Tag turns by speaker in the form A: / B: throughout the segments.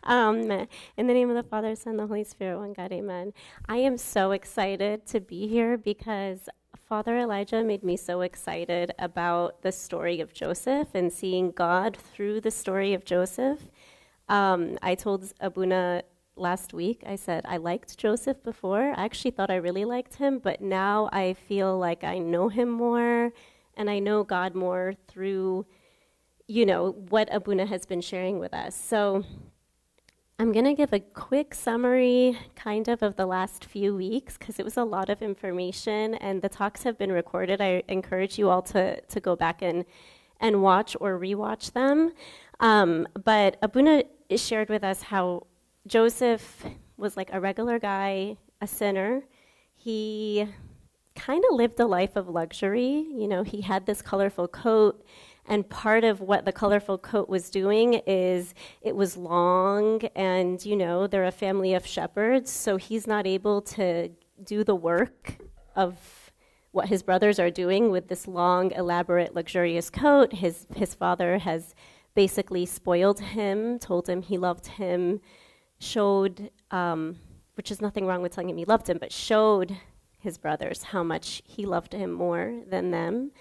A: In the name of the Father, Son, the Holy Spirit, one God, amen. I am so excited to be here because Father Elijah made me so excited about the story of Joseph and seeing God through the story of Joseph. I told Abuna last week, I said, I liked Joseph before. I actually thought I really liked him, but now I feel like I know him more and I know God more through, what Abuna has been sharing with us. So I'm going to give a quick summary kind of the last few weeks because it was a lot of information and the talks have been recorded. I encourage you all to go back and watch or rewatch them. But Abuna shared with us how Joseph was like a regular guy, a sinner. He kind of lived a life of luxury. He had this colorful coat. And part of what the colorful coat was doing is it was long and, they're a family of shepherds, so he's not able to do the work of what his brothers are doing with this long, elaborate, luxurious coat. His father has basically spoiled him, told him he loved him, showed, which is nothing wrong with telling him he loved him, but showed his brothers how much he loved him more than them.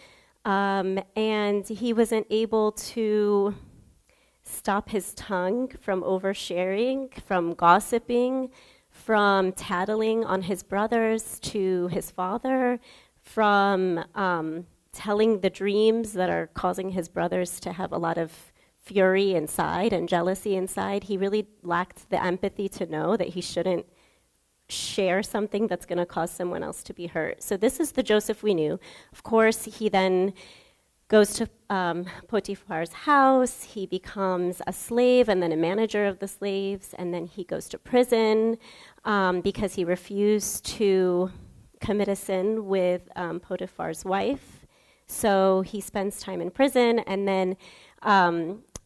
A: And he wasn't able to stop his tongue from oversharing, from gossiping, from tattling on his brothers to his father, from telling the dreams that are causing his brothers to have a lot of fury inside and jealousy inside. He really lacked the empathy to know that he shouldn't share something that's going to cause someone else to be hurt. So this is the Joseph we knew. Of course, he then goes to Potiphar's house. He becomes a slave and then a manager of the slaves. And then he goes to prison because he refused to commit a sin with Potiphar's wife. So he spends time in prison. And then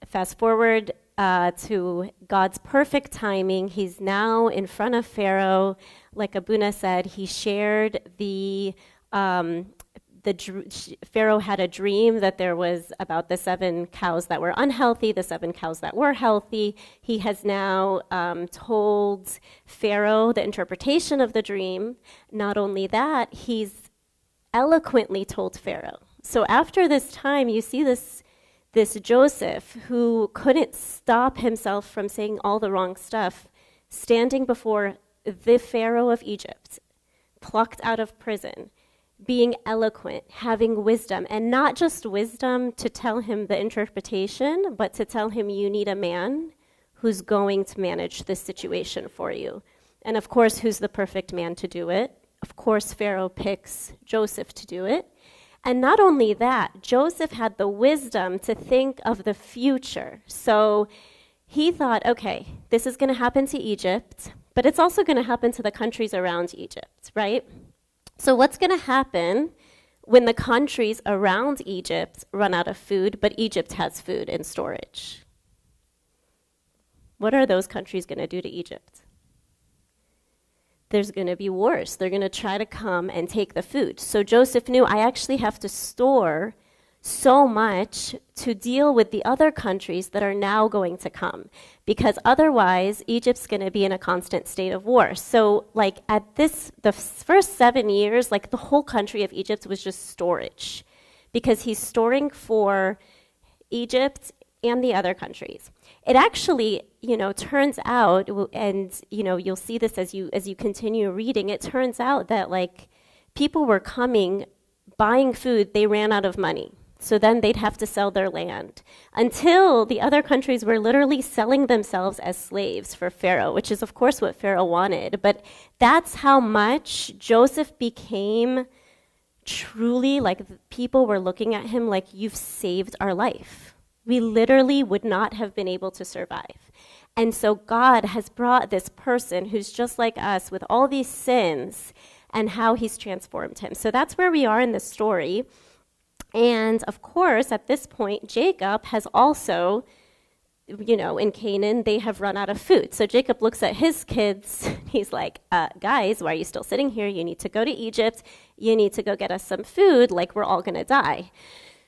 A: fast forward to God's perfect timing. He's now in front of Pharaoh. Like Abuna said, he shared Pharaoh had a dream that there was about the 7 cows that were unhealthy, the 7 cows that were healthy. He has now told Pharaoh the interpretation of the dream. Not only that, he's eloquently told Pharaoh. So after this time, you see this Joseph who couldn't stop himself from saying all the wrong stuff, standing before the Pharaoh of Egypt, plucked out of prison, being eloquent, having wisdom, and not just wisdom to tell him the interpretation, but to tell him you need a man who's going to manage this situation for you. And of course, who's the perfect man to do it? Of course, Pharaoh picks Joseph to do it. And not only that, Joseph had the wisdom to think of the future. So he thought, okay, this is going to happen to Egypt, but it's also going to happen to the countries around Egypt, right? So what's going to happen when the countries around Egypt run out of food, but Egypt has food in storage? What are those countries going to do to Egypt? There's going to be wars. They're going to try to come and take the food. So Joseph knew, I actually have to store so much to deal with the other countries that are now going to come, because otherwise Egypt's going to be in a constant state of war. So like the first 7 years, like the whole country of Egypt was just storage, because he's storing for Egypt and the other countries. It actually, turns out, and you'll see this as you continue reading, it turns out that like people were coming, buying food, they ran out of money. So then they'd have to sell their land until the other countries were literally selling themselves as slaves for Pharaoh, which is of course what Pharaoh wanted. But that's how much Joseph became truly like people were looking at him like, you've saved our life. We literally would not have been able to survive. And so God has brought this person who's just like us with all these sins and how he's transformed him. So that's where we are in the story. And of course, at this point, Jacob has also, in Canaan, they have run out of food. So Jacob looks at his kids. He's like, guys, why are you still sitting here? You need to go to Egypt. You need to go get us some food. Like, we're all going to die.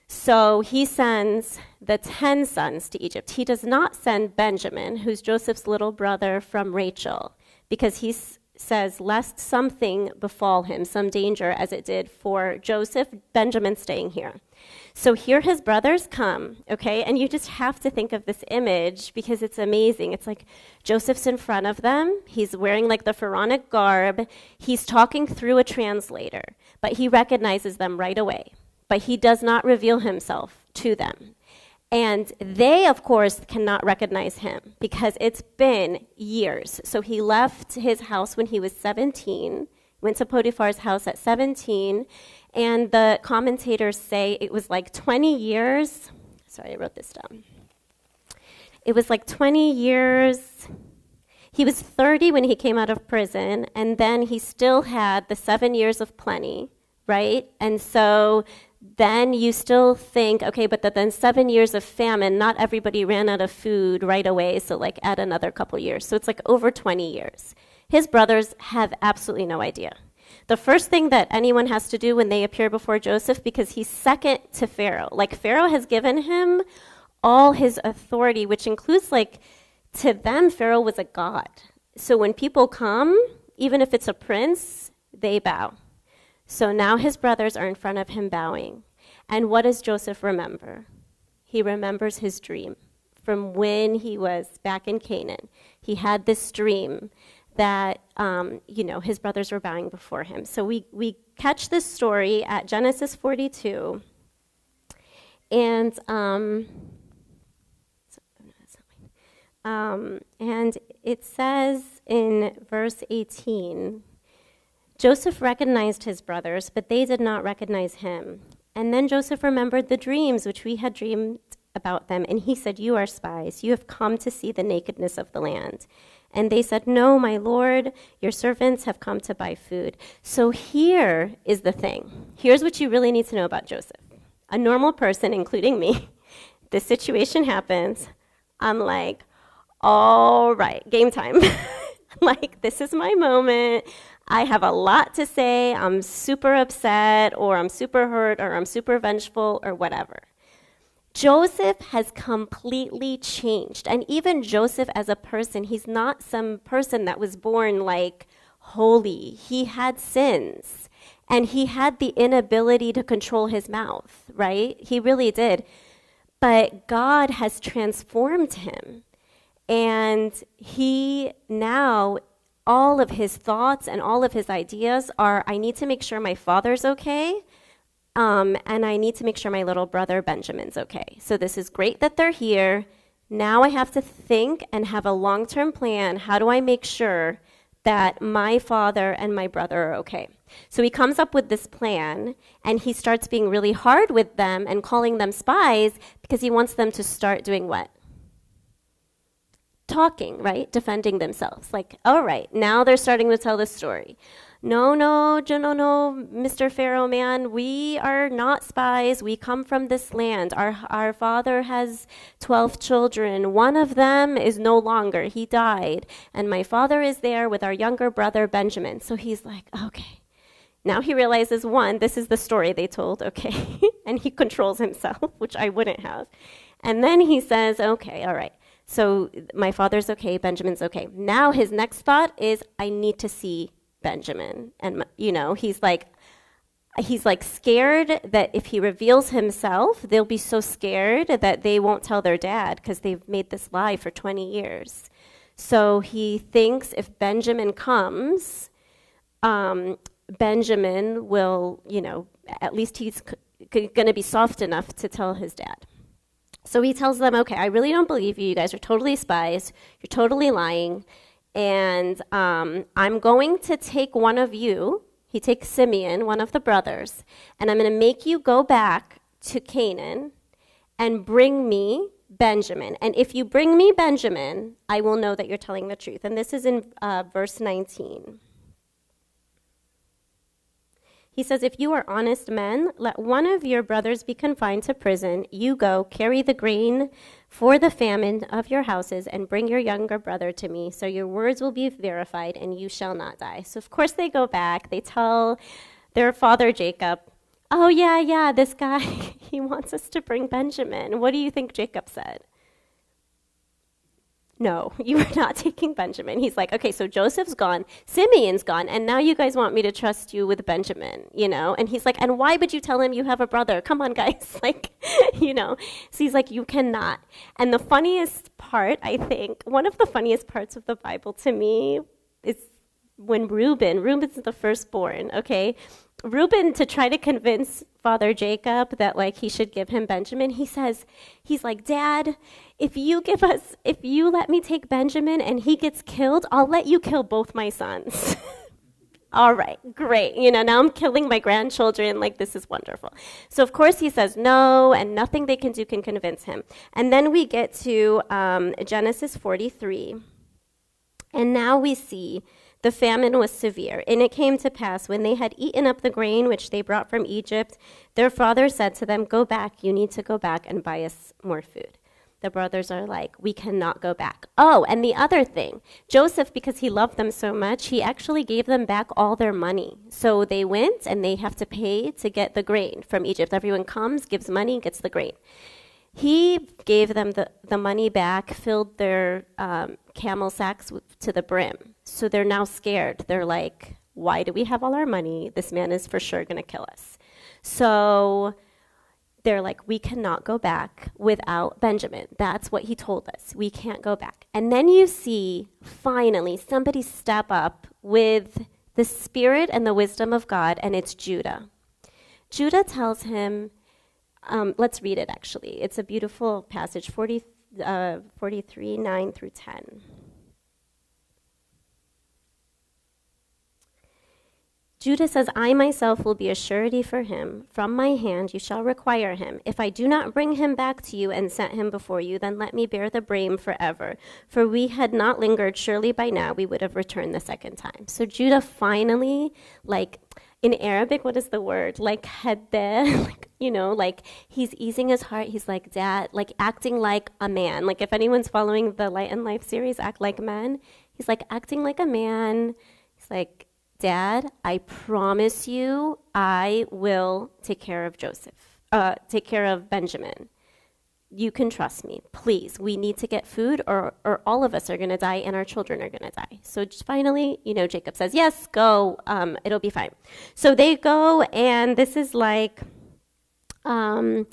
A: So he sends the 10 sons to Egypt. He does not send Benjamin, who's Joseph's little brother from Rachel, because he says, lest something befall him, some danger as it did for Joseph, Benjamin staying here. So here his brothers come, okay? And you just have to think of this image because it's amazing. It's like Joseph's in front of them. He's wearing like the Pharaonic garb. He's talking through a translator, but he recognizes them right away. But he does not reveal himself to them. And they, of course, cannot recognize him because it's been years. So he left his house when he was 17, went to Potiphar's house at 17, and the commentators say it was like 20 years. Sorry, I wrote this down. It was like 20 years. He was 30 when he came out of prison, and then he still had the 7 years of plenty, right? And so then you still think, okay, but then 7 years of famine, not everybody ran out of food right away, so like add another couple years. So it's like over 20 years. His brothers have absolutely no idea. The first thing that anyone has to do when they appear before Joseph, because he's second to Pharaoh, like Pharaoh has given him all his authority, which includes like, to them, Pharaoh was a god. So when people come, even if it's a prince, they bow. So now his brothers are in front of him bowing. And what does Joseph remember? He remembers his dream from when he was back in Canaan. He had this dream that, his brothers were bowing before him. So we catch this story at Genesis 42. And it says in verse 18, Joseph recognized his brothers, but they did not recognize him. And then Joseph remembered the dreams which we had dreamed about them, and he said, "You are spies. You have come to see the nakedness of the land." And they said, "No, my lord, your servants have come to buy food." So here is the thing. Here's what you really need to know about Joseph. A normal person, including me, this situation happens. I'm like, all right, game time. Like, this is my moment. I have a lot to say. I'm super upset, or I'm super hurt, or I'm super vengeful, or whatever. Joseph has completely changed. And even Joseph as a person, he's not some person that was born like holy. He had sins. And he had the inability to control his mouth, right? He really did. But God has transformed him. And he now, all of his thoughts and all of his ideas are, I need to make sure my father's okay, and I need to make sure my little brother Benjamin's okay. So this is great that they're here. Now I have to think and have a long-term plan. How do I make sure that my father and my brother are okay? So he comes up with this plan, and he starts being really hard with them and calling them spies because he wants them to start doing what? Talking, right? Defending themselves. Like, all right, now they're starting to tell the story. No, Mr. Pharaoh man, we are not spies. We come from this land. Our father has 12 children. One of them is no longer. He died. And my father is there with our younger brother, Benjamin. So he's like, okay. Now he realizes, one, this is the story they told, okay? And he controls himself, which I wouldn't have. And then he says, okay, all right. So my father's okay, Benjamin's okay. Now his next thought is, I need to see Benjamin. And, he's like scared that if he reveals himself, they'll be so scared that they won't tell their dad because they've made this lie for 20 years. So he thinks if Benjamin comes, Benjamin will, at least he's going to be soft enough to tell his dad. So he tells them, okay, I really don't believe you. You guys are totally spies. You're totally lying. And I'm going to take one of you. He takes Simeon, one of the brothers, and I'm going to make you go back to Canaan and bring me Benjamin. And if you bring me Benjamin, I will know that you're telling the truth. And this is in verse 19. He says, if you are honest men, let one of your brothers be confined to prison. You go, carry the grain for the famine of your houses, and bring your younger brother to me, so your words will be verified, and you shall not die. So, of course, they go back. They tell their father Jacob, Oh, yeah, yeah, this guy, he wants us to bring Benjamin. What do you think Jacob said? No, you are not taking Benjamin. He's like, okay, so Joseph's gone, Simeon's gone, and now you guys want me to trust you with Benjamin, you know? And he's like, and why would you tell him you have a brother? Come on, guys. Like, you know? So he's like, you cannot. And the funniest part, I think, one of the funniest parts of the Bible to me is when Reuben's the firstborn, okay? Reuben, to try to convince Father Jacob that like he should give him Benjamin, he's like, Dad, if you let me take Benjamin and he gets killed, I'll let you kill both my sons. All right, great. You know, now I'm killing my grandchildren. Like, this is wonderful. So, of course, he says no, and nothing they can do can convince him. And then we get to Genesis 43. And now we see the famine was severe, and it came to pass when they had eaten up the grain which they brought from Egypt, their father said to them, go back, you need to go back and buy us more food. The brothers are like, we cannot go back. Oh, and the other thing, Joseph, because he loved them so much, he actually gave them back all their money. So they went and they have to pay to get the grain from Egypt. Everyone comes, gives money, gets the grain. He gave them the money back, filled their camel sacks to the brim. So they're now scared. They're like, why do we have all our money? This man is for sure going to kill us. So they're like, we cannot go back without Benjamin. That's what he told us. We can't go back. And then you see, finally, somebody step up with the spirit and the wisdom of God, and it's Judah. Judah tells him, let's read it, actually. It's a beautiful passage, 43, 9 through 10. Judah says, I myself will be a surety for him. From my hand you shall require him. If I do not bring him back to you and set him before you, then let me bear the blame forever. For we had not lingered, surely by now we would have returned the second time. So Judah finally, like, in Arabic, what is the word? Like, hadeh, like, you know, like, he's easing his heart. He's like, Dad, like, acting like a man. Like, if anyone's following the Light and Life series, Act Like Men, he's like, acting like a man. He's like, Dad, I promise you I will take care of take care of Benjamin. You can trust me. Please, we need to get food or all of us are going to die and our children are going to die. So finally, you know, Jacob says, yes, go. It'll be fine. So they go, and this is like the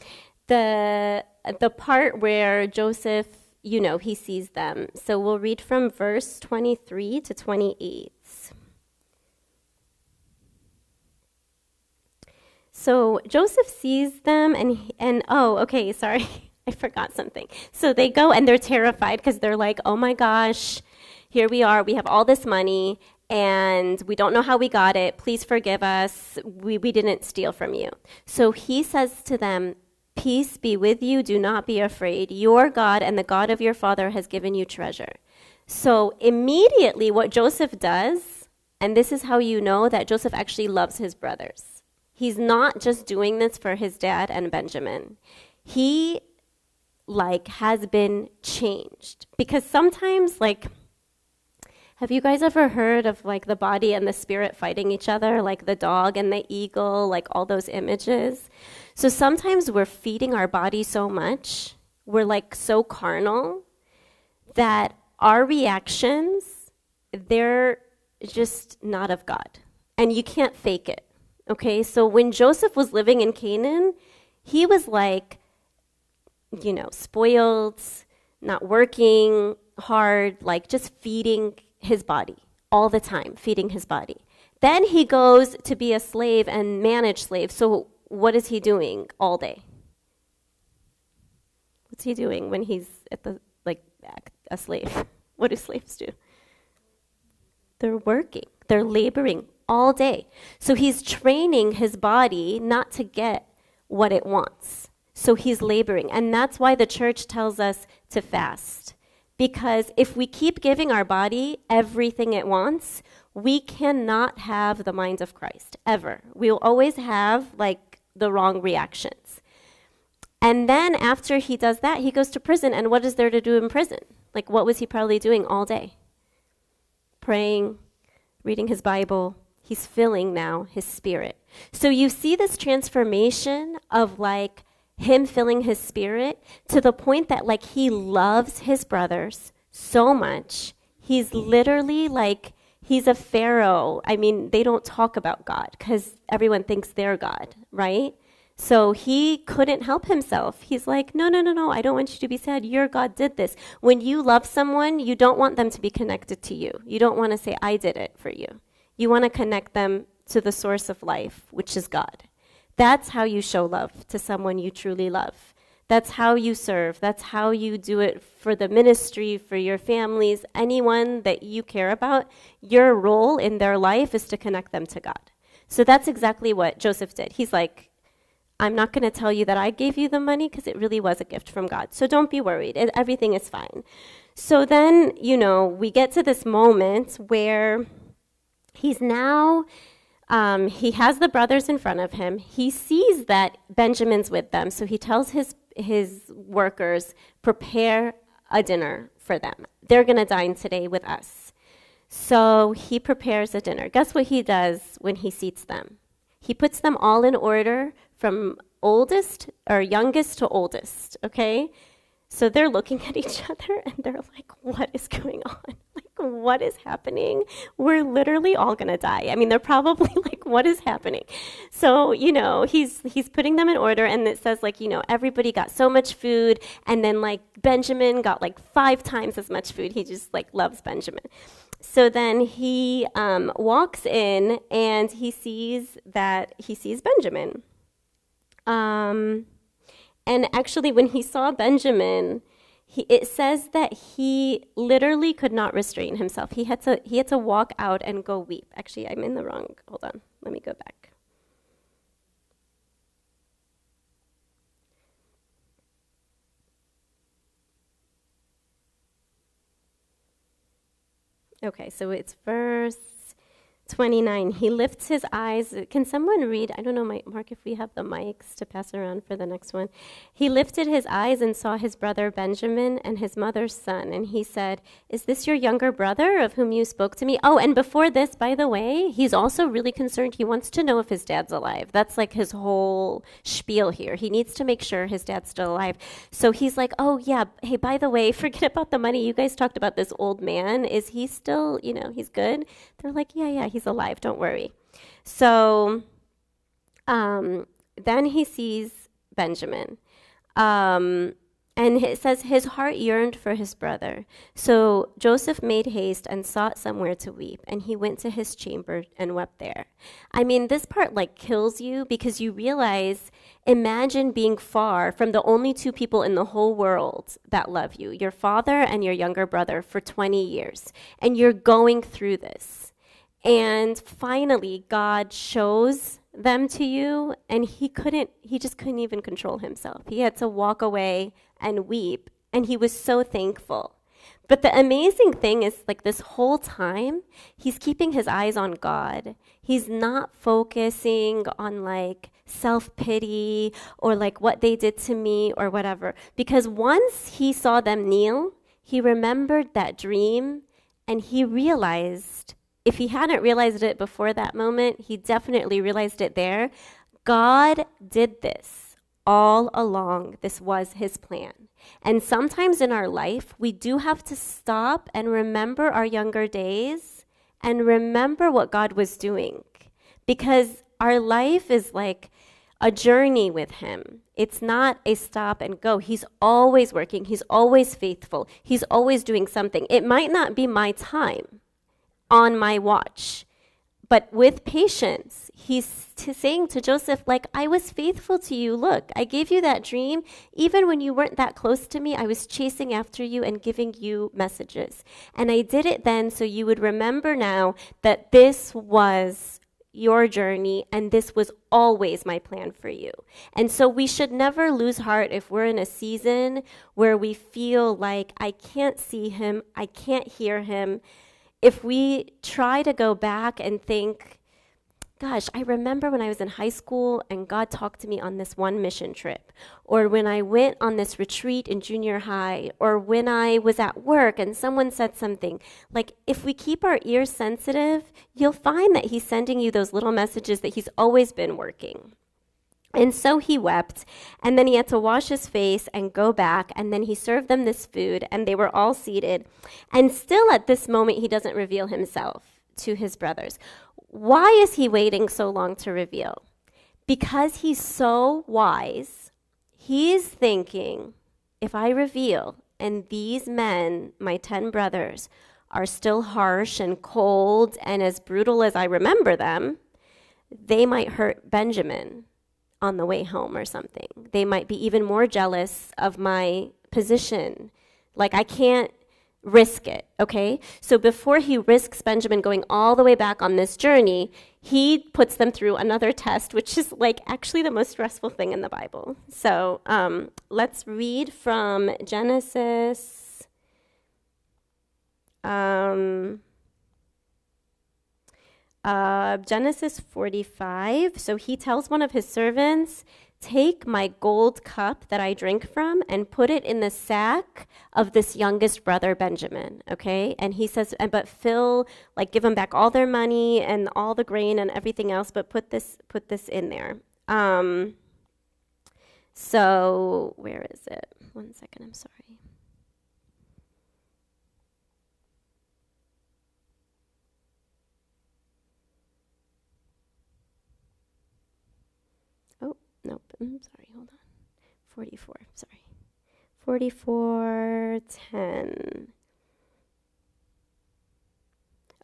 A: part where Joseph, you know, he sees them. So we'll read from verse 23 to 28. So Joseph sees them, and oh, okay, sorry, I forgot something. So they go, and they're terrified because they're like, oh my gosh, here we are, we have all this money, and we don't know how we got it. Please forgive us. We didn't steal from you. So he says to them, peace be with you, do not be afraid. Your God and the God of your father has given you treasure. So immediately what Joseph does, and this is how you know that Joseph actually loves his brothers. He's not just doing this for his dad and Benjamin. He, like, has been changed. Because sometimes, like, have you guys ever heard of, like, the body and the spirit fighting each other? Like the dog and the eagle, like all those images. So sometimes we're feeding our body so much, we're, like, so carnal, that our reactions, they're just not of God. And you can't fake it. Okay, so when Joseph was living in Canaan, he was like, you know, spoiled, not working hard, like just feeding his body all the time, feeding his body. Then he goes to be a slave and manage slaves. So what is he doing all day? What's he doing when he's at the, like, a slave? What do slaves do? They're working, they're laboring all day. So he's training his body not to get what it wants. So he's laboring. And that's why the church tells us to fast. Because if we keep giving our body everything it wants, we cannot have the mind of Christ, ever. We'll always have, like, the wrong reactions. And then after he does that, he goes to prison. And what is there to do in prison? Like, what was he probably doing all day? Praying, reading his Bible, He's filling now his spirit. So you see this transformation of like him filling his spirit to the point that like he loves his brothers so much. He's literally like, he's a Pharaoh. I mean, they don't talk about God because everyone thinks they're God, right? So he couldn't help himself. He's like, no, no, no, no, I don't want you to be sad. Your God did this. When you love someone, you don't want them to be connected to you. You don't want to say, I did it for you. You want to connect them to the source of life, which is God. That's how you show love to someone you truly love. That's how you serve. That's how you do it for the ministry, for your families, anyone that you care about. Your role in their life is to connect them to God. So that's exactly what Joseph did. He's like, I'm not going to tell you that I gave you the money because it really was a gift from God. So don't be worried. Everything is fine. So then, we get to this moment where he's now, he has the brothers in front of him. He sees that Benjamin's with them. So he tells his workers, prepare a dinner for them. They're going to dine today with us. So he prepares a dinner. Guess what he does when he seats them? He puts them all in order from oldest or youngest to oldest, okay? So they're looking at each other and they're like, what is going on? Like, what is happening? We're literally all gonna die. I mean, they're probably like, what is happening? So, he's putting them in order, and it says like, everybody got so much food, and then like Benjamin got like 5 times as much food. He just like loves Benjamin. So then he walks in and he sees Benjamin. And actually, when he saw Benjamin, it says that he literally could not restrain himself. He had to walk out and go weep. Actually, I'm in the wrong. Hold on. Let me go back. Okay, so it's verse 29. He lifts his eyes. Can someone read? I don't know, Mark, if we have the mics to pass around for the next one. He lifted his eyes and saw his brother Benjamin and his mother's son. And he said, is this your younger brother of whom you spoke to me? Oh, and before this, by the way, he's also really concerned. He wants to know if his dad's alive. That's like his whole spiel here. He needs to make sure his dad's still alive. So he's like, oh, yeah, hey, by the way, forget about the money. You guys talked about this old man. Is he still, he's good? They're like, yeah, he's alive, don't worry. So then he sees Benjamin. And it says his heart yearned for his brother. So Joseph made haste and sought somewhere to weep, and he went to his chamber and wept there. I mean, this part like kills you because you realize, imagine being far from the only 2 people in the whole world that love you, your father and your younger brother, for 20 years, and you're going through this. And finally, God shows them to you, and he just couldn't even control himself. He had to walk away and weep, and he was so thankful. But the amazing thing is, like, this whole time, he's keeping his eyes on God. He's not focusing on, like, self-pity or, like, what they did to me or whatever. Because once he saw them kneel, he remembered that dream, and he realized, if he hadn't realized it before that moment, he definitely realized it there. God did this all along. This was his plan. And sometimes in our life, we do have to stop and remember our younger days and remember what God was doing. Because our life is like a journey with him. It's not a stop and go. He's always working. He's always faithful. He's always doing something. It might not be my time on my watch, but with patience, he's saying to Joseph, like, I was faithful to you. Look, I gave you that dream. Even when you weren't that close to me, I was chasing after you and giving you messages. And I did it then so you would remember now that this was your journey and this was always my plan for you. And so we should never lose heart if we're in a season where we feel like I can't see him, I can't hear him. If we try to go back and think, gosh, I remember when I was in high school and God talked to me on this one mission trip, or when I went on this retreat in junior high, or when I was at work and someone said something. Like, if we keep our ears sensitive, you'll find that he's sending you those little messages that he's always been working. And so he wept, and then he had to wash his face and go back, and then he served them this food, and they were all seated. And still at this moment, he doesn't reveal himself to his brothers. Why is he waiting so long to reveal? Because he's so wise, he's thinking, if I reveal, and these men, my 10 brothers, are still harsh and cold and as brutal as I remember them, they might hurt Benjamin on the way home or something. They might be even more jealous of my position. Like, I can't risk it, okay? So before he risks Benjamin going all the way back on this journey, he puts them through another test, which is like actually the most stressful thing in the Bible. So let's read from Genesis. Genesis 45. So he tells one of his servants, take my gold cup that I drink from and put it in the sack of this youngest brother, Benjamin, okay? And he says, but Phil, like, give them back all their money and all the grain and everything else, but put this in there. So where is it? 1 second, I'm sorry. Nope, I'm sorry, hold on. 44, sorry. 44:10.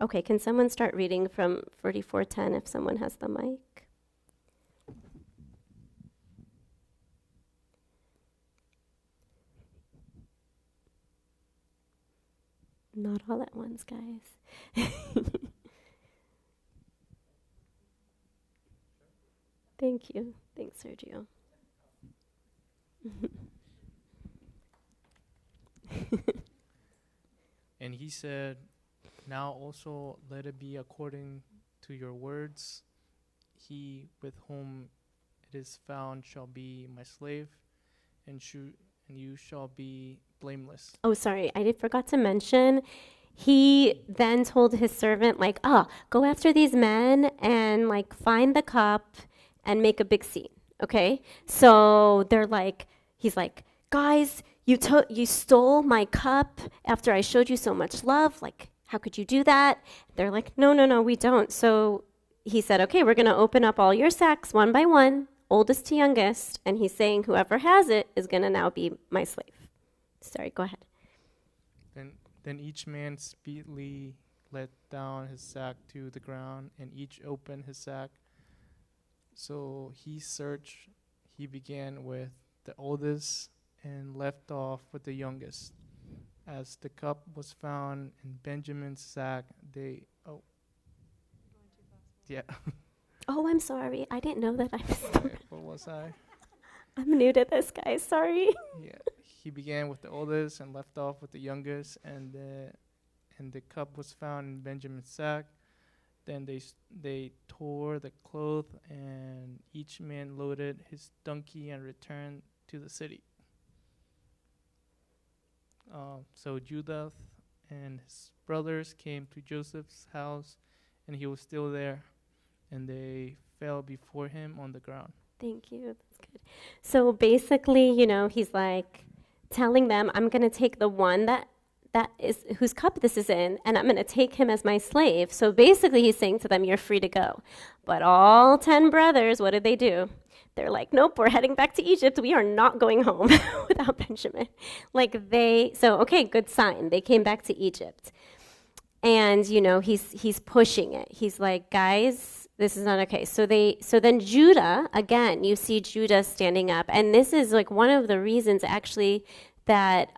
A: Okay, can someone start reading from 44:10 if someone has the mic? Not all at once, guys. Thank you. Thanks, Sergio.
B: And he said, now also let it be according to your words. He with whom it is found shall be my slave, and you shall be blameless.
A: Oh, sorry, I forgot to mention, he then told his servant, like, go after these men and, like, find the cup and make a big scene, okay? So they're like, he's like, guys, you stole my cup after I showed you so much love. Like, how could you do that? They're like, no, we don't. So he said, okay, we're going to open up all your sacks one by one, oldest to youngest, and he's saying whoever has it is going to now be my slave. Sorry, go ahead.
B: Then each man speedily let down his sack to the ground, and each opened his sack. So he began with the oldest and left off with the youngest. As the cup was found in Benjamin's sack,
A: Oh, I'm sorry. I didn't know that I was
B: what was I?
A: I'm new to this, guys. Sorry.
B: Yeah. He began with the oldest and left off with the youngest, and the cup was found in Benjamin's sack. Then they tore the cloth, and each man loaded his donkey and returned to the city. So Judah and his brothers came to Joseph's house, and he was still there, and they fell before him on the ground.
A: Thank you. That's good. So basically, he's like telling them, I'm going to take the one that is whose cup this is in, and I'm going to take him as my slave. So basically he's saying to them, you're free to go. But all 10 brothers, what did they do? They're like, nope, we're heading back to Egypt. We are not going home without Benjamin. Okay, good sign. They came back to Egypt. And, he's pushing it. He's like, guys, this is not okay. So then Judah, again, you see Judah standing up. And this is like one of the reasons actually that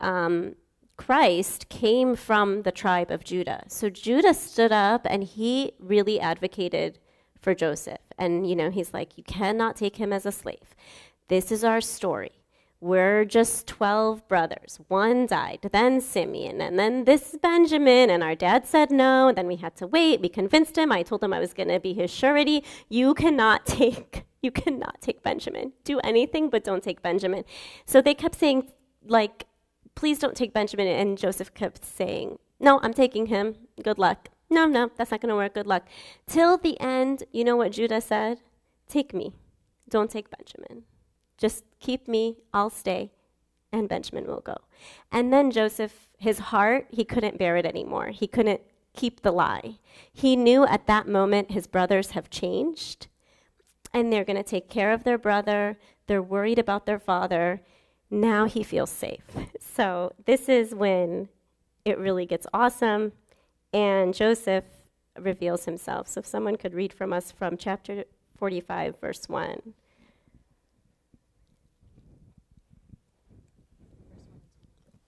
A: Christ came from the tribe of Judah. So Judah stood up and he really advocated for Joseph. And, he's like, you cannot take him as a slave. This is our story. we're just 12 brothers. One died, then Simeon, and then this Benjamin, and our dad said no, and then we had to wait. We convinced him. I told him I was going to be his surety. You cannot take Benjamin. Do anything, but don't take Benjamin. So they kept saying, like, please don't take Benjamin, and Joseph kept saying, no, I'm taking him. Good luck. No, that's not going to work. Good luck. Till the end, you know what Judah said? Take me. Don't take Benjamin. Just keep me, I'll stay, and Benjamin will go. And then Joseph, his heart, he couldn't bear it anymore. He couldn't keep the lie. He knew at that moment his brothers have changed, and they're going to take care of their brother. They're worried about their father. Now he feels safe. So this is when it really gets awesome, and Joseph reveals himself. So if someone could read from us from chapter 45, verse 1.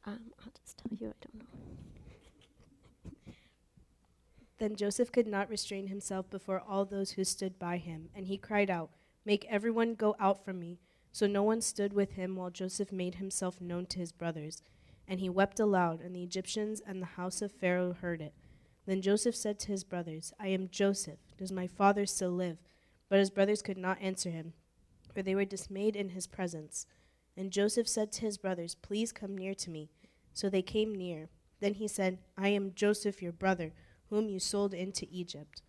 A: I'll just tell you, I don't know.
C: Then Joseph could not restrain himself before all those who stood by him, and he cried out, "Make everyone go out from me." So no one stood with him while Joseph made himself known to his brothers. And he wept aloud, and the Egyptians and the house of Pharaoh heard it. Then Joseph said to his brothers, "I am Joseph. Does my father still live?" But his brothers could not answer him, for they were dismayed in his presence. And Joseph said to his brothers, "Please come near to me." So they came near. Then he said, "I am Joseph your brother, whom you sold into Egypt.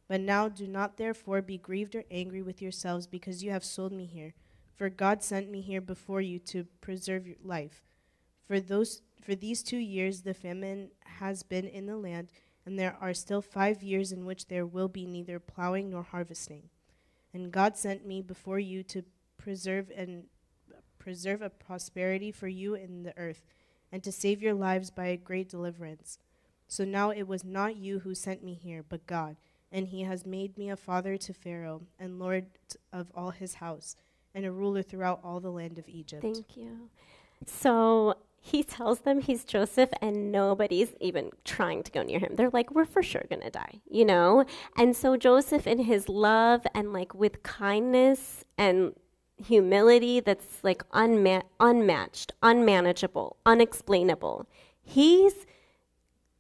C: But now do not therefore be grieved or angry with yourselves because you have sold me here. For God sent me here before you to preserve your life. For these 2 years the famine has been in the land, and there are still 5 years in which there will be neither plowing nor harvesting. And God sent me before you to preserve a prosperity for you in the earth, and to save your lives by a great deliverance. So now it was not you who sent me here, but God, and he has made me a father to Pharaoh, and lord of all his house, and a ruler throughout all the land of Egypt."
A: Thank you. So he tells them he's Joseph, and nobody's even trying to go near him. They're like, we're for sure going to die, you know? And so Joseph, in his love and like with kindness and humility that's like unmatched, unmanageable, unexplainable, he's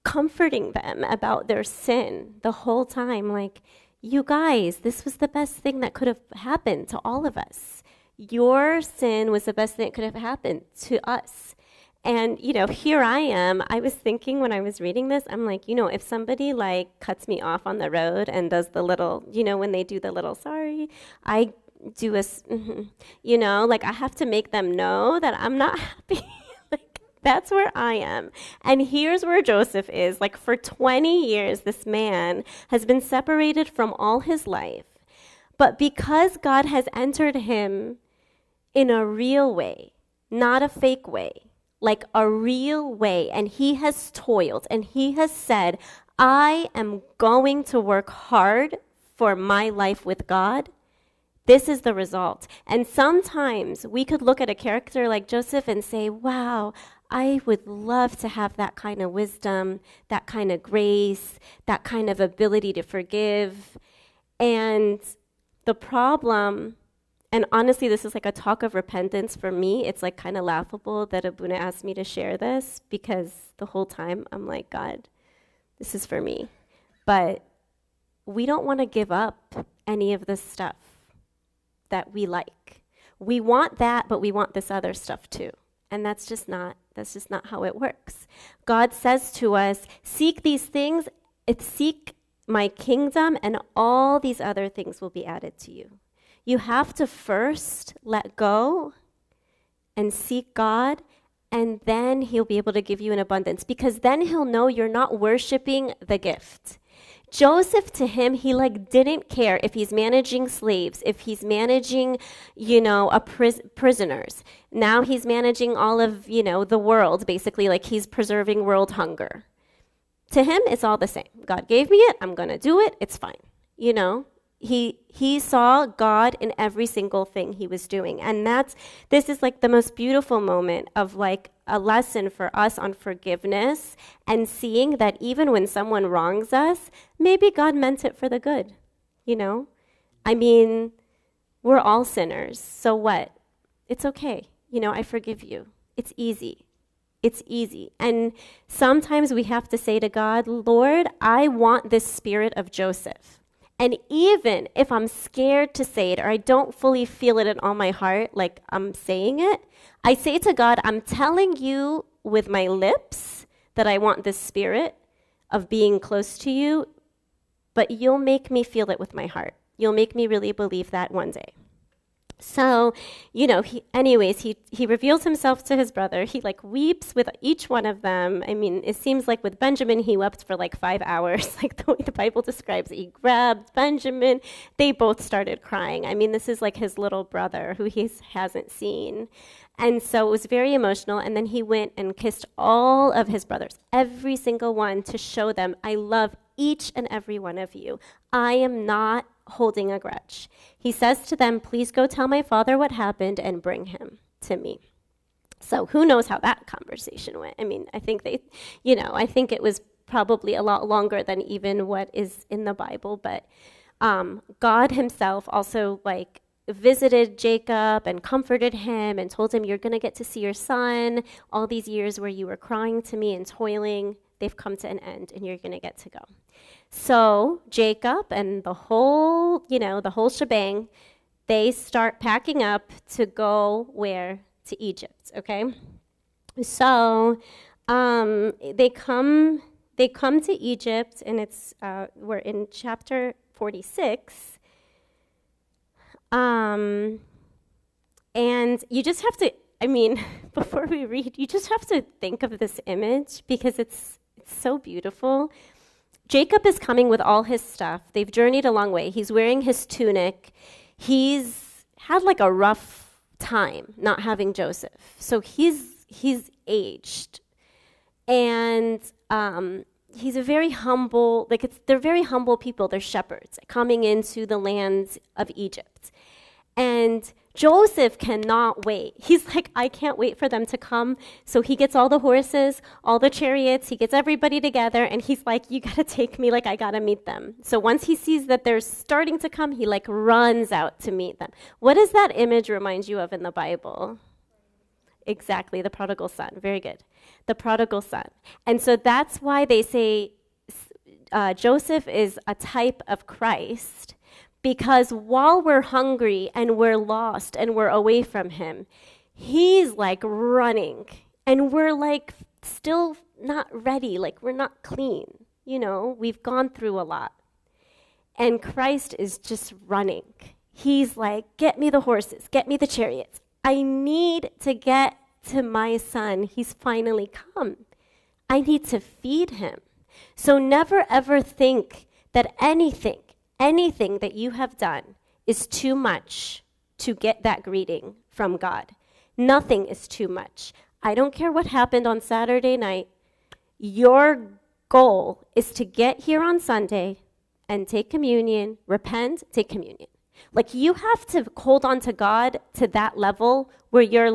A: comforting them about their sin the whole time. Like, you guys, this was the best thing that could have happened to all of us. Your sin was the best thing that could have happened to us. And, you know, here I am. I was thinking when I was reading this, I'm like, you know, if somebody like cuts me off on the road and does the little, you know, when they do the little, sorry, I do a, you know, like I have to make them know that I'm not happy. Like, that's where I am. And here's where Joseph is. Like, for 20 years, this man has been separated from all his life. But because God has entered him in a real way, not a fake way, like a real way, and he has toiled and he has said, I am going to work hard for my life with God, this is the result. And sometimes we could look at a character like Joseph and say, wow, I would love to have that kind of wisdom, that kind of grace, that kind of ability to forgive. And the problem, and honestly, this is like a talk of repentance for me. It's like kind of laughable that Abuna asked me to share this, because the whole time I'm like, God, this is for me. But we don't want to give up any of this stuff that we like. We want that, but we want this other stuff too. And that's just not how it works. God says to us, seek these things, seek my kingdom, and all these other things will be added to you. You have to first let go and seek God, and then he'll be able to give you an abundance, because then he'll know you're not worshiping the gift. Joseph, to him, he like didn't care if he's managing slaves, if he's managing, prisoners. Now he's managing all of, the world, basically, like he's preserving world hunger. To him, it's all the same. God gave me it, I'm going to do it, it's fine. He saw God in every single thing he was doing. And this is like the most beautiful moment of like a lesson for us on forgiveness, and seeing that even when someone wrongs us, maybe God meant it for the good, I mean, we're all sinners, so what? It's okay. I forgive you. It's easy. It's easy. And sometimes we have to say to God, Lord, I want this spirit of Joseph. And even if I'm scared to say it or I don't fully feel it in all my heart, like I'm saying it, I say to God, I'm telling you with my lips that I want this spirit of being close to you, but you'll make me feel it with my heart. You'll make me really believe that one day. So, he reveals himself to his brother. He weeps with each one of them. I mean, it seems like with Benjamin, he wept for 5 hours, like the way the Bible describes it. He grabbed Benjamin. They both started crying. I mean, this is like his little brother who he hasn't seen. And so it was very emotional. And then he went and kissed all of his brothers, every single one, to show them, I love each and every one of you. I am not holding a grudge. He says to them, please go tell my father what happened and bring him to me. So who knows how that conversation went? I mean, I think I think it was probably a lot longer than even what is in the Bible, but God himself also visited Jacob and comforted him and told him, you're going to get to see your son. All these years where you were crying to me and toiling, they've come to an end and you're going to get to go. So Jacob and the whole shebang, they start packing up to go where? To Egypt, okay? So they come to Egypt, and it's we're in chapter 46. And you just have to, before we read, you just have to think of this image because it's so beautiful. Jacob is coming with all his stuff. They've journeyed a long way. He's wearing his tunic. He's had a rough time not having Joseph. So he's aged. And he's a very humble, they're very humble people. They're shepherds coming into the land of Egypt. And Joseph cannot wait. He's like, I can't wait for them to come. So he gets all the horses, all the chariots, he gets everybody together, and he's like, you gotta take me, I gotta meet them. So once he sees that they're starting to come, he runs out to meet them. What does that image remind you of in the Bible? Exactly, the prodigal son. Very good. The prodigal son. And so that's why they say Joseph is a type of Christ, because while we're hungry and we're lost and we're away from him, he's running and we're still not ready. We're not clean. We've gone through a lot. And Christ is just running. He's get me the horses, get me the chariots. I need to get to my son. He's finally come. I need to feed him. So never ever think that anything that you have done is too much to get that greeting from God. Nothing is too much. I don't care what happened on Saturday night. Your goal is to get here on Sunday and take communion, repent, take communion. You have to hold on to God to that level where you're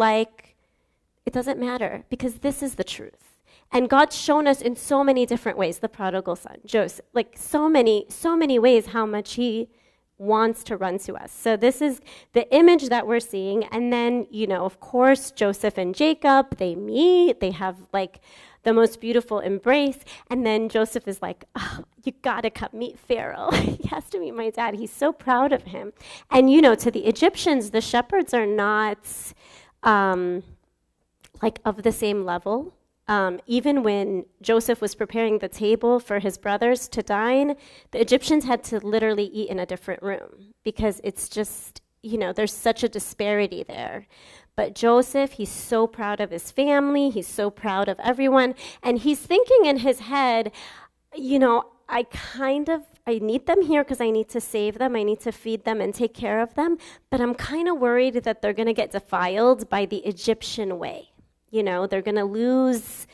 A: it doesn't matter because this is the truth. And God's shown us in so many different ways, the prodigal son, Joseph, so many ways how much he wants to run to us. So this is the image that we're seeing. And then, of course, Joseph and Jacob, they meet, they have the most beautiful embrace. And then Joseph is oh, you gotta come meet Pharaoh. He has to meet my dad. He's so proud of him. And, to the Egyptians, the shepherds are not of the same level. Even when Joseph was preparing the table for his brothers to dine, the Egyptians had to literally eat in a different room because it's just, there's such a disparity there. But Joseph, he's so proud of his family. He's so proud of everyone. And he's thinking in his head, I need them here because I need to save them. I need to feed them and take care of them. But I'm kind of worried that they're going to get defiled by the Egyptian way. They're going to lose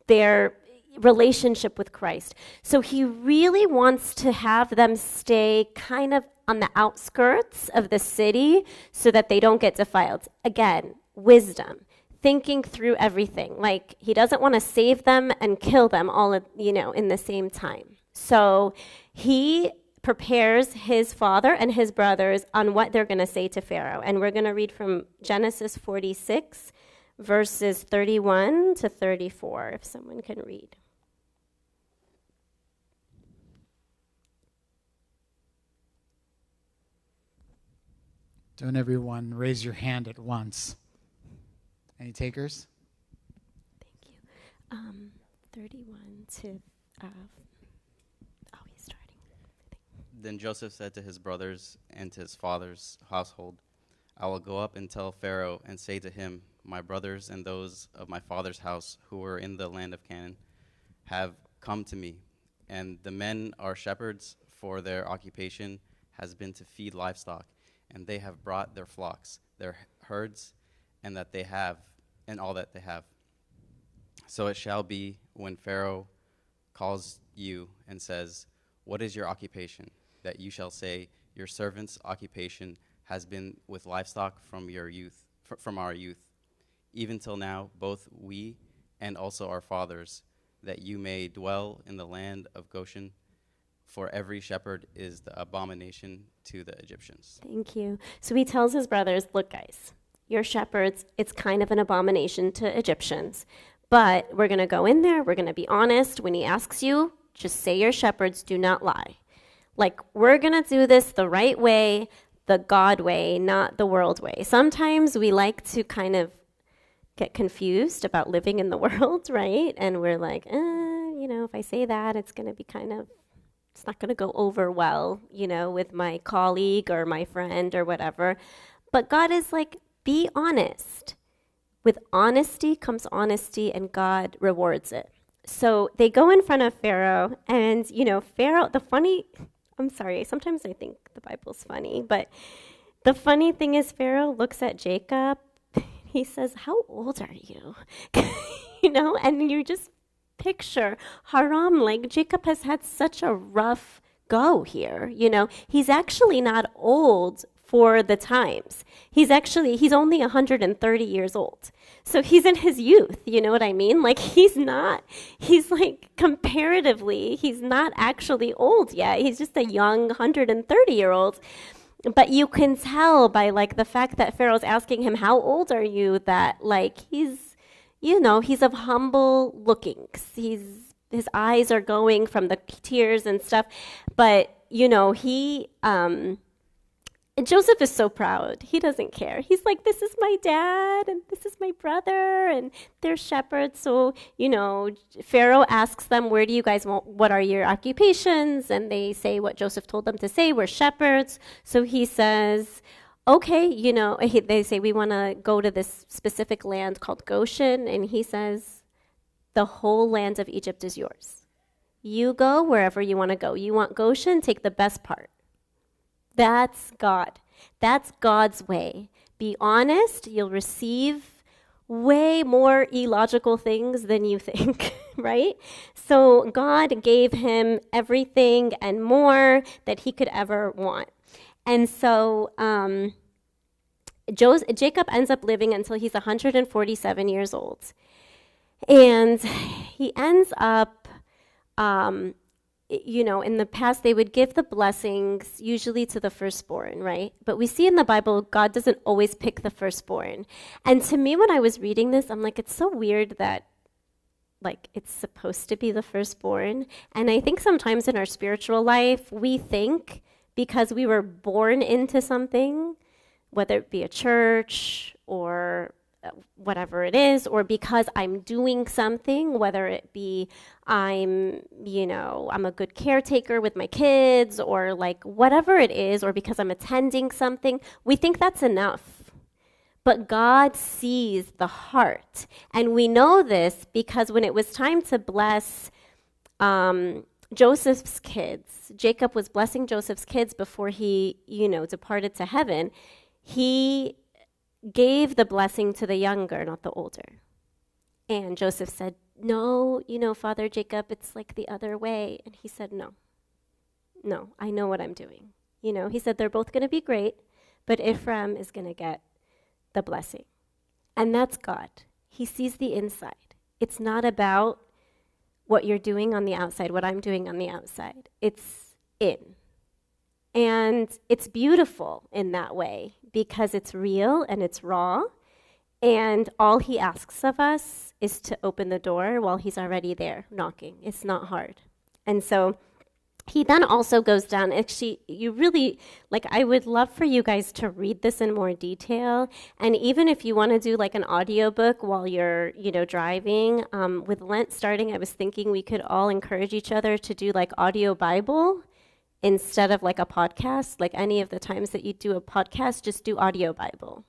A: their relationship with Christ. So he really wants to have them stay kind of on the outskirts of the city so that they don't get defiled. Again, wisdom, thinking through everything. He doesn't want to save them and kill them all, in the same time. So he prepares his father and his brothers on what they're going to say to Pharaoh. And we're going to read from Genesis 46, verses 31 to 34, if someone can read.
D: Don't everyone raise your hand at once. Any takers?
A: Thank you. 31 to, he's starting.
E: Then Joseph said to his brothers and to his father's household, I will go up and tell Pharaoh and say to him, my brothers and those of my father's house who were in the land of Canaan have come to me, and the men are shepherds, for their occupation has been to feed livestock, and they have brought their flocks, their herds, and all that they have. So it shall be when Pharaoh calls you and says, what is your occupation? That you shall say, your servant's occupation has been with livestock from your youth, from our youth, even till now, both we and also our fathers, that you may dwell in the land of Goshen, for every shepherd is the abomination to the Egyptians.
A: Thank you. So he tells his brothers, look, guys, your shepherds, it's kind of an abomination to Egyptians, but we're going to go in there, we're going to be honest. When he asks you, just say your shepherds do not lie. Like, we're going to do this the right way, the God way, not the world way. Sometimes we like to kind of get confused about living in the world, right? And we're like, if I say that, it's going to be it's not going to go over well, with my colleague or my friend or whatever. But God is like, be honest. With honesty comes honesty, and God rewards it. So they go in front of Pharaoh, and, Pharaoh, I'm sorry, sometimes I think the Bible's funny, but the funny thing is Pharaoh looks at Jacob, he says, how old are you? And you just picture Haram, like Jacob has had such a rough go here, He's actually not old for the times. He's only 130 years old. So he's in his youth, you know what I mean? Like he's like comparatively, he's not actually old yet. He's just a young 130-year-old. But you can tell by like the fact that Pharaoh's asking him, how old are you? That like he's of humble lookings. His eyes are going from the tears and stuff. But, Joseph is so proud. He doesn't care. He's like, this is my dad, and this is my brother, and they're shepherds. So, Pharaoh asks them, where do you guys want, what are your occupations? And they say what Joseph told them to say, we're shepherds. So he says, okay, they say, we want to go to this specific land called Goshen. And he says, the whole land of Egypt is yours. You go wherever you want to go. You want Goshen, take the best part. That's God. That's God's way. Be honest, you'll receive way more illogical things than you think, right? So God gave him everything and more that he could ever want. And so Jacob ends up living until he's 147 years old. And he ends up in the past, they would give the blessings usually to the firstborn, right? But we see in the Bible, God doesn't always pick the firstborn. And to me, when I was reading this, I'm like, it's so weird that, like, it's supposed to be the firstborn. And I think sometimes in our spiritual life, we think because we were born into something, whether it be a church or whatever it is, or because I'm doing something, whether it be I'm a good caretaker with my kids, or like whatever it is, or because I'm attending something, we think that's enough. But God sees the heart. And we know this because when it was time to bless Joseph's kids, Jacob was blessing Joseph's kids before he, departed to heaven. He gave the blessing to the younger, not the older. And Joseph said, no, Father Jacob, it's like the other way. And he said, no, I know what I'm doing. He said, they're both going to be great, but Ephraim is going to get the blessing. And that's God. He sees the inside. It's not about what you're doing on the outside, what I'm doing on the outside. It's in. And it's beautiful in that way because it's real and it's raw And all he asks of us is to open the door while he's already there knocking. It's not hard. And so he then also goes down. Actually, you really, like, I would love for you guys to read this in more detail. And even if you want to do like an audiobook while you're, driving, with Lent starting, I was thinking we could all encourage each other to do like audio Bible instead of like a podcast. Like any of the times that you do a podcast, just do audio Bible.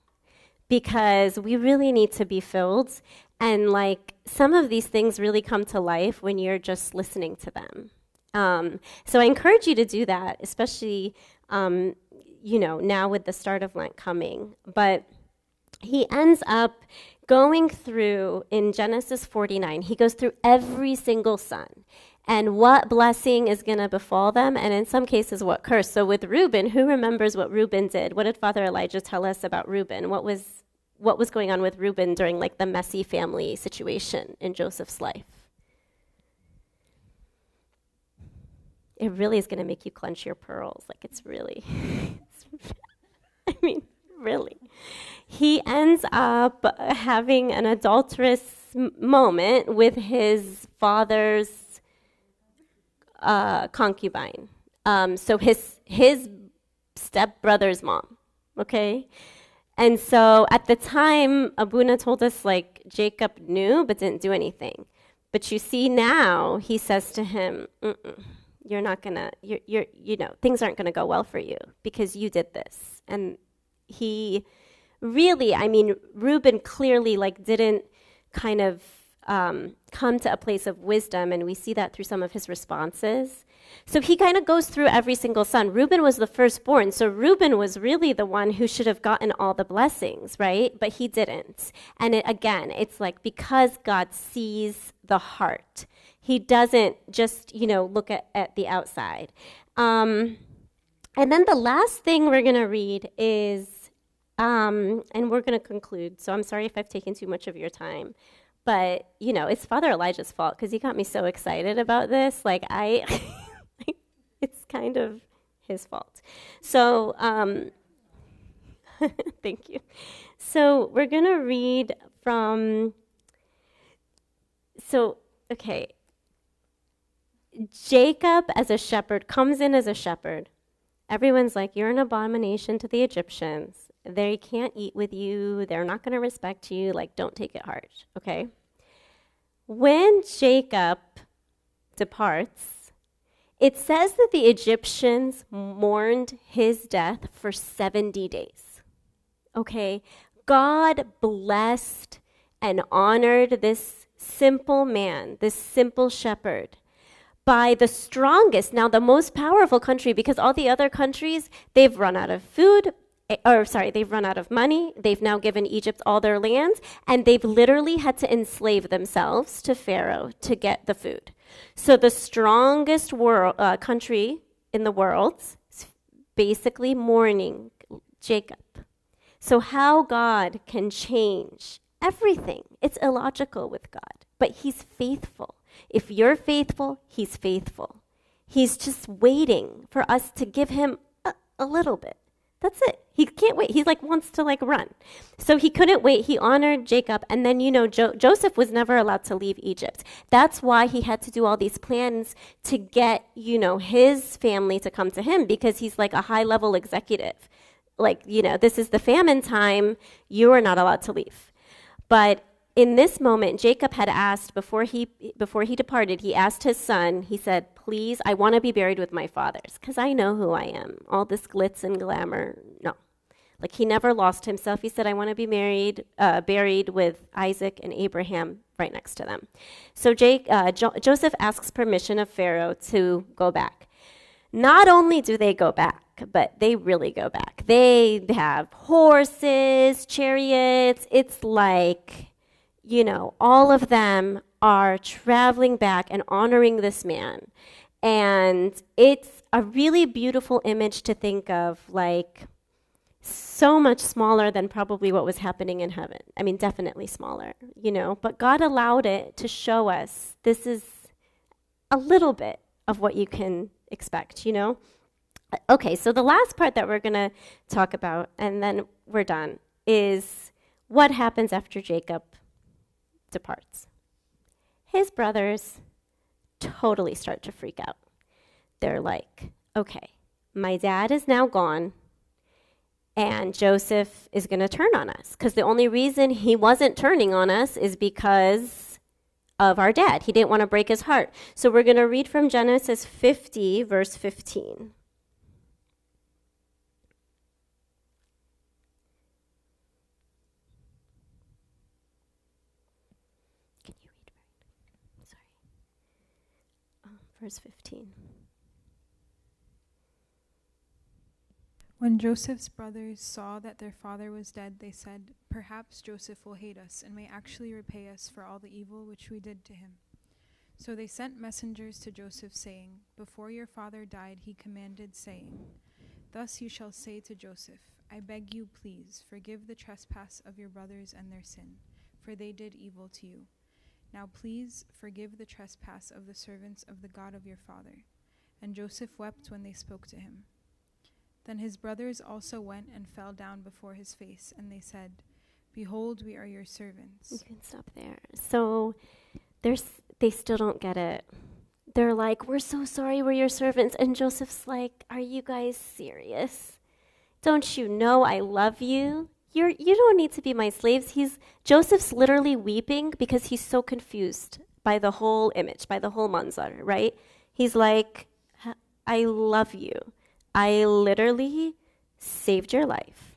A: Because we really need to be filled. And like some of these things really come to life when you're just listening to them. So I encourage you to do that, especially, now with the start of Lent coming. But he ends up going through, in Genesis 49, he goes through every single son and what blessing is going to befall them, and in some cases, what curse. So with Reuben, who remembers what Reuben did? What did Father Elijah tell us about Reuben? What was going on with Reuben during like the messy family situation in Joseph's life? It really is going to make you clench your pearls. Like it's really, really. He ends up having an adulterous moment with his father's concubine. So his stepbrother's mom, okay? And so at the time, Abuna told us like Jacob knew but didn't do anything. But you see now, he says to him, you're not gonna, things aren't gonna go well for you because you did this. And he really, Reuben clearly like didn't kind of come to a place of wisdom, and we see that through some of his responses. So he kind of goes through every single son. Reuben was the firstborn, so Reuben was really the one who should have gotten all the blessings, right? But he didn't. And it's like because God sees the heart. He doesn't just, look at the outside. And then the last thing we're going to read is, and we're going to conclude. So I'm sorry if I've taken too much of your time. But, it's Father Elijah's fault because he got me so excited about this. Like, it's kind of his fault. So, thank you. So we're going to read from, okay. Jacob as a shepherd comes in as a shepherd. Everyone's like, you're an abomination to the Egyptians. They can't eat with you. They're not going to respect you. Like, don't take it hard, okay? When Jacob departs, it says that the Egyptians mourned his death for 70 days, okay? God blessed and honored this simple man, this simple shepherd, by the strongest, now the most powerful country, because all the other countries, they've run out of food, they've run out of money. They've now given Egypt all their lands, and they've literally had to enslave themselves to Pharaoh to get the food. So the strongest country in the world is basically mourning Jacob. So how God can change everything, it's illogical with God, but he's faithful. If you're faithful, he's faithful. He's just waiting for us to give him a little bit. That's it. He can't wait. He wants to run. So he couldn't wait. He honored Jacob. And then, Joseph was never allowed to leave Egypt. That's why he had to do all these plans to get, his family to come to him, because he's like a high-level executive. This is the famine time. You are not allowed to leave. But in this moment, Jacob had asked, before he departed, he asked his son, he said, please, I want to be buried with my fathers, because I know who I am. All this glitz and glamour, no. He never lost himself. He said, I want to be buried with Isaac and Abraham right next to them. So Joseph asks permission of Pharaoh to go back. Not only do they go back, but they really go back. They have horses, chariots. It's like, all of them are traveling back and honoring this man. And it's a really beautiful image to think of, so much smaller than probably what was happening in heaven. Definitely smaller, but God allowed it to show us this is a little bit of what you can expect, Okay, so the last part that we're going to talk about, and then we're done, is what happens after Jacob departs? His brothers totally start to freak out. They're like, okay, my dad is now gone, and Joseph is going to turn on us. Because the only reason he wasn't turning on us is because of our dad. He didn't want to break his heart. So we're going to read from Genesis 50, verse 15. Can you read? Sorry. Verse 15.
F: When Joseph's brothers saw that their father was dead, they said, "Perhaps Joseph will hate us and may actually repay us for all the evil which we did to him." So they sent messengers to Joseph, saying, "Before your father died, he commanded, saying, 'Thus you shall say to Joseph, I beg you, please, forgive the trespass of your brothers and their sin, for they did evil to you. Now please forgive the trespass of the servants of the God of your father.' And Joseph wept when they spoke to him. Then his brothers also went and fell down before his face, and they said, 'Behold, we are your
A: You
F: servants.'"
A: can stop there. So they still don't get it. They're like, "We're so sorry, we're your servants." And Joseph's like, "Are you guys serious? Don't you know I love you? You don't need to be my slaves." Joseph's literally weeping because he's so confused by the whole image, by the whole manzar, right? He's like, "I love you. I literally saved your life.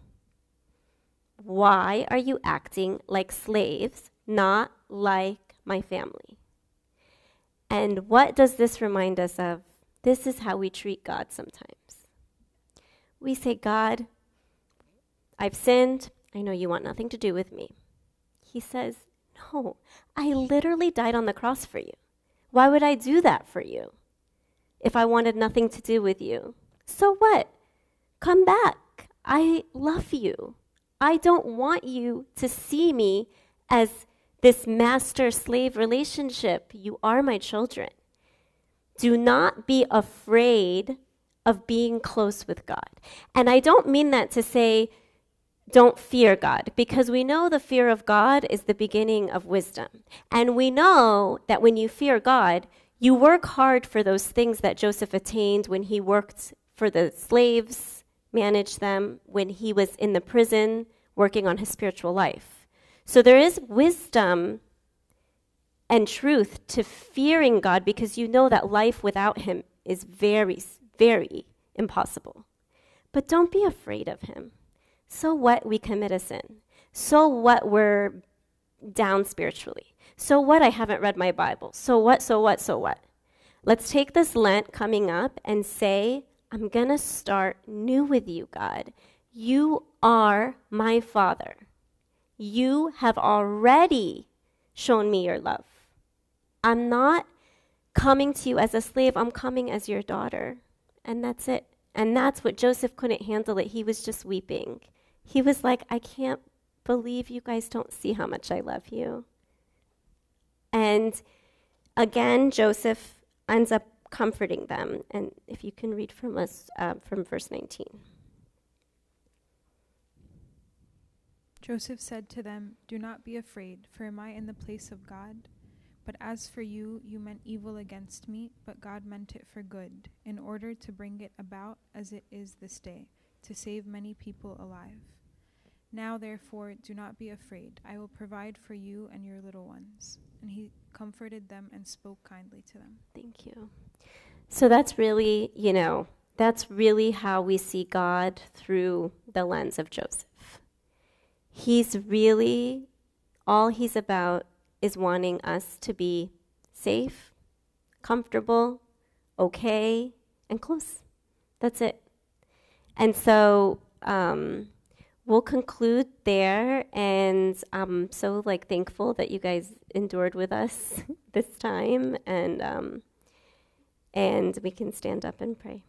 A: Why are you acting like slaves, not like my family?" And what does this remind us of? This is how we treat God sometimes. We say, "God, I've sinned. I know you want nothing to do with me." He says, "No, I literally died on the cross for you. Why would I do that for you if I wanted nothing to do with you? So what? Come back. I love you. I don't want you to see me as this master-slave relationship. You are my children. Do not be afraid of being close with God." And I don't mean that to say don't fear God, because we know the fear of God is the beginning of wisdom. And we know that when you fear God, you work hard for those things that Joseph attained when he worked for the slaves, managed them, when he was in the prison working on his spiritual life. So there is wisdom and truth to fearing God, because you know that life without him is very, very impossible. But don't be afraid of him. So what we commit a sin? So what we're down spiritually? So what I haven't read my Bible? So what? Let's take this Lent coming up and say, I'm going to start new with you, God. You are my Father. You have already shown me your love. I'm not coming to you as a slave. I'm coming as your daughter. And that's it. And that's what Joseph couldn't handle it. He was just weeping. He was like, I can't believe you guys don't see how much I love you. And again, Joseph ends up comforting them. And if you can read from us from verse 19.
F: Joseph said to them, "Do not be afraid, for am I in the place of God? But as for you, you meant evil against me, but God meant it for good, in order to bring it about as it is this day, to save many people alive. Now, therefore, do not be afraid. I will provide for you and your little ones." And he comforted them and spoke kindly to them.
A: Thank you. So that's really, that's really how we see God through the lens of Joseph. He's really, all he's about is wanting us to be safe, comfortable, okay, and close. That's it. And so we'll conclude there, and I'm so thankful that you guys endured with us this time, and we can stand up and pray.